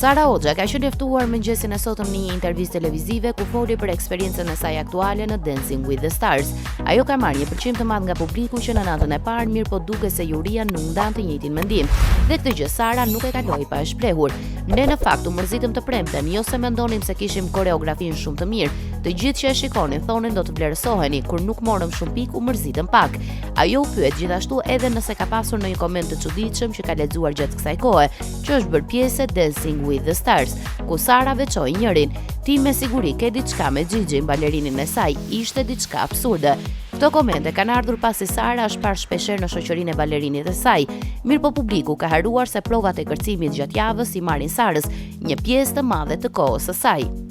Sara Hoxha ka qenë e ftuar mëngjesin e sotëm në një intervistë televizive ku foli për eksperiencën e saj aktuale në Dancing with the Stars. Ajo ka marrë një pëlqim të madh nga publiku që në natën e parë, mirë po duket se juria nuk ndan të njëjtin mendim. Dhe këtë gjë Sara nuk e kaloi pa e shprehur. Ne në fakt u mërzitëm të premten, jo se mendonim se kishim koreografin shumë të mirë. Të gjithë që e shikonin thonin do të vlerësoheni, kur nuk morëm shumë pikë u mërzitëm pak. Ajo u pyet gjithashtu edhe nëse ka pasur ndonjë koment të çuditshëm që ka lexuar gjatë kësaj kohe, që është bërë pjesë e Dancing with the Stars, ku Sara veçoi njërin. Ti me siguri ke diçka me Gigi, balerinin e saj, ishte diçka absurde. Këto komente kanë ardhur pasi Sara është parë shpeshherë në shoqërinë e balerinit të saj. Mirë po publiku ka haruar se provat e kërcimit gjatë javës i marrin Sarës, një pjesë të madhe të kohës së saj.